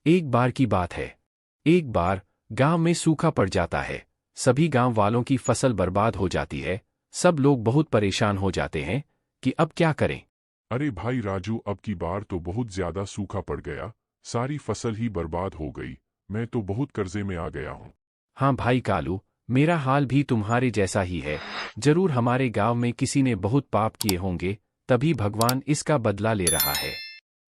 एक बार की बात है। एक बार गांव में सूखा पड़ जाता है। सभी गांव वालों की फसल बर्बाद हो जाती है। सब लोग बहुत परेशान हो जाते हैं कि अब क्या करें। अरे भाई राजू, अब की बार तो बहुत ज्यादा सूखा पड़ गया। सारी फसल ही बर्बाद हो गई। मैं तो बहुत कर्जे में आ गया हूँ। हाँ भाई कालू, मेरा हाल भी तुम्हारे जैसा ही है। जरूर हमारे गांव में किसी ने बहुत पाप किए होंगे, तभी भगवान इसका बदला ले रहा है।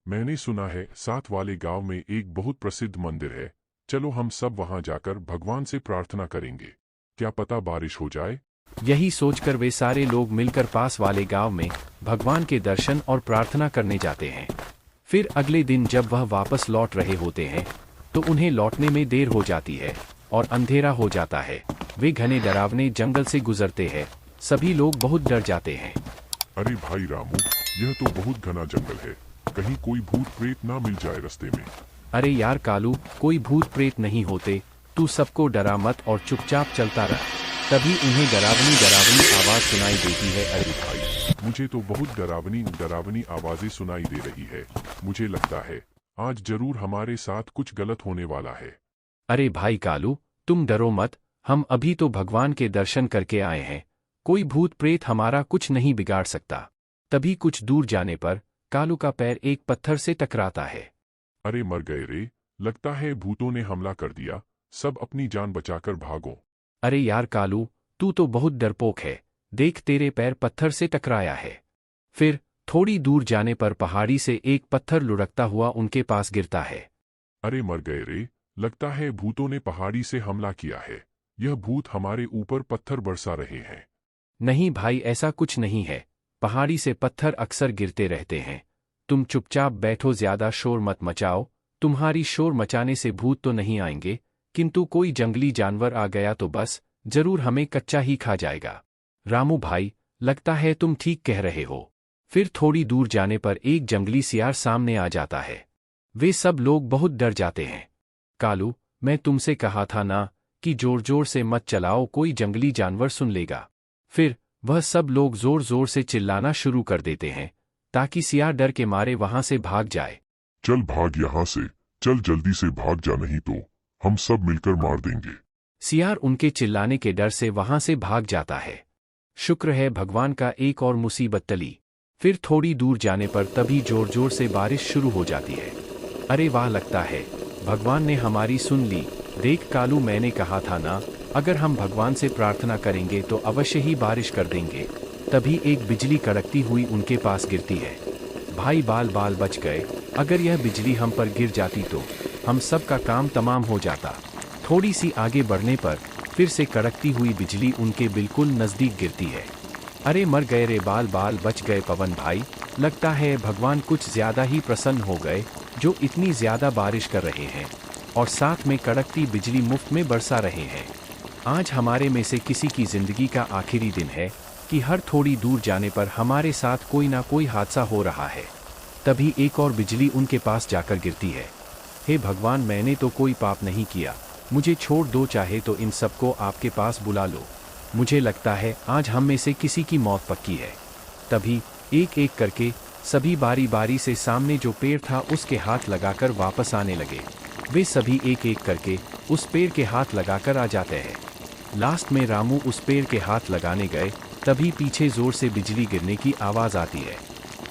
मैंने सुना है साथ वाले गांव में एक बहुत प्रसिद्ध मंदिर है। चलो हम सब वहां जाकर भगवान से प्रार्थना करेंगे। क्या पता बारिश हो जाए। यही सोचकर वे सारे लोग मिलकर पास वाले गांव में भगवान के दर्शन और प्रार्थना करने जाते हैं। फिर अगले दिन जब वह वापस लौट रहे होते हैं तो उन्हें लौटने में देर हो जाती है और अंधेरा हो जाता है। वे घने डरावने जंगल से गुजरते हैं। सभी लोग बहुत डर जाते हैं। अरे भाई रामू, यह तो बहुत घना जंगल है। कहीं कोई भूत प्रेत ना मिल जाए रास्ते में। अरे यार कालू, कोई भूत प्रेत नहीं होते। तू सबको डरा मत और चुपचाप चलता रह। तभी उन्हें डरावनी डरावनी आवाज सुनाई देती है। अरे भाई, मुझे तो बहुत डरावनी डरावनी आवाजें सुनाई दे रही है। मुझे लगता है आज जरूर हमारे साथ कुछ गलत होने वाला है। अरे भाई कालू, तुम डरो मत। हम अभी तो भगवान के दर्शन करके आए हैं। कोई भूत प्रेत हमारा कुछ नहीं बिगाड़ सकता। तभी कुछ दूर जाने पर कालू का पैर एक पत्थर से टकराता है। अरे मर गए रे, लगता है भूतों ने हमला कर दिया। सब अपनी जान बचाकर भागो। अरे यार कालू, तू तो बहुत डरपोक है। देख, तेरे पैर पत्थर से टकराया है। फिर थोड़ी दूर जाने पर पहाड़ी से एक पत्थर लुढ़कता हुआ उनके पास गिरता है। अरे मर गए रे, लगता है भूतों ने पहाड़ी से हमला किया है। यह भूत हमारे ऊपर पत्थर बरसा रहे हैं। नहीं भाई, ऐसा कुछ नहीं है। पहाड़ी से पत्थर अक्सर गिरते रहते हैं। तुम चुपचाप बैठो, ज्यादा शोर मत मचाओ। तुम्हारी शोर मचाने से भूत तो नहीं आएंगे, किंतु कोई जंगली जानवर आ गया तो बस जरूर हमें कच्चा ही खा जाएगा। रामू भाई, लगता है तुम ठीक कह रहे हो। फिर थोड़ी दूर जाने पर एक जंगली सियार सामने आ जाता है। वे सब लोग बहुत डर जाते हैं। कालू, मैं तुमसे कहा था ना कि जोर जोर से मत चलाओ, कोई जंगली जानवर सुन लेगा। फिर वह सब लोग जोर जोर से चिल्लाना शुरू कर देते हैं ताकि सियार डर के मारे वहां से भाग जाए। चल भाग यहाँ से, चल जल्दी से भाग जा, नहीं तो हम सब मिलकर मार देंगे। सियार उनके चिल्लाने के डर से वहां से भाग जाता है। शुक्र है भगवान का, एक और मुसीबत टली। फिर थोड़ी दूर जाने पर तभी जोर जोर से बारिश शुरू हो जाती है। अरे वाह, लगता है भगवान ने हमारी सुन ली। देख कालू, मैंने कहा था ना, अगर हम भगवान से प्रार्थना करेंगे तो अवश्य ही बारिश कर देंगे। तभी एक बिजली कड़कती हुई उनके पास गिरती है। भाई बाल बाल बच गए। अगर यह बिजली हम पर गिर जाती तो हम सब का काम तमाम हो जाता। थोड़ी सी आगे बढ़ने पर फिर से कड़कती हुई बिजली उनके बिल्कुल नजदीक गिरती है। अरे मर गए रे, बाल बाल बच गए। पवन भाई, लगता है भगवान कुछ ज्यादा ही प्रसन्न हो गए जो इतनी ज्यादा बारिश कर रहे हैं और साथ में कड़कती बिजली मुफ्त में बरसा रहे हैं। आज हमारे में से किसी की जिंदगी का आखिरी दिन है कि हर थोड़ी दूर जाने पर हमारे साथ कोई ना कोई हादसा हो रहा है। तभी एक और बिजली उनके पास जाकर गिरती है। हे भगवान, मैंने तो कोई पाप नहीं किया, मुझे छोड़ दो। चाहे तो इन सबको आपके पास बुला लो। मुझे लगता है आज हम में से किसी की मौत पक्की है। तभी एक एक करके सभी बारी बारी से सामने जो पेड़ था उसके हाथ लगाकर वापस आने लगे। वे सभी एक एक करके उस पेड़ के हाथ लगाकर आ जाते हैं। लास्ट में रामू उस पेड़ के हाथ लगाने गए, तभी पीछे जोर से बिजली गिरने की आवाज आती है।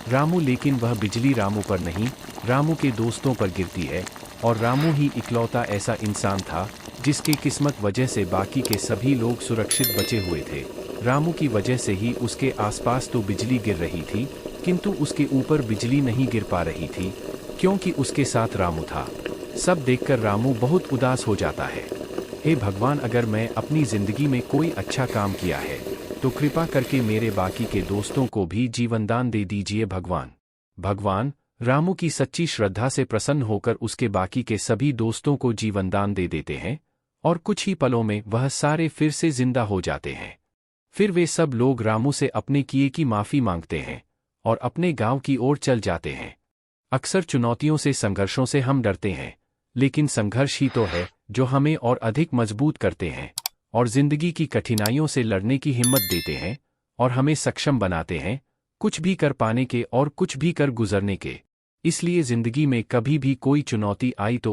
रामू, लेकिन वह बिजली रामू पर नहीं, रामू के दोस्तों पर गिरती है। और रामू ही इकलौता ऐसा इंसान था जिसके किस्मत वजह से बाकी के सभी लोग सुरक्षित बचे हुए थे। रामू की वजह से ही उसके आसपास तो बिजली गिर रही थी, किंतु उसके ऊपर बिजली नहीं गिर पा रही थी क्योंकि उसके साथ रामू था। सब देखकर रामू बहुत उदास हो जाता है। हे भगवान, अगर मैं अपनी जिंदगी में कोई अच्छा काम किया है तो कृपा करके मेरे बाकी के दोस्तों को भी जीवनदान दे दीजिए भगवान। भगवान रामू की सच्ची श्रद्धा से प्रसन्न होकर उसके बाकी के सभी दोस्तों को जीवनदान दे देते हैं और कुछ ही पलों में वह सारे फिर से जिंदा हो जाते हैं। फिर वे सब लोग रामू से अपने किए की माफी मांगते हैं और अपने गांव की ओर चल जाते हैं। अक्सर चुनौतियों से, संघर्षों से हम डरते हैं, लेकिन संघर्ष ही तो है जो हमें और अधिक मजबूत करते हैं और जिंदगी की कठिनाइयों से लड़ने की हिम्मत देते हैं और हमें सक्षम बनाते हैं कुछ भी कर पाने के और कुछ भी कर गुजरने के। इसलिए जिंदगी में कभी भी कोई चुनौती आई तो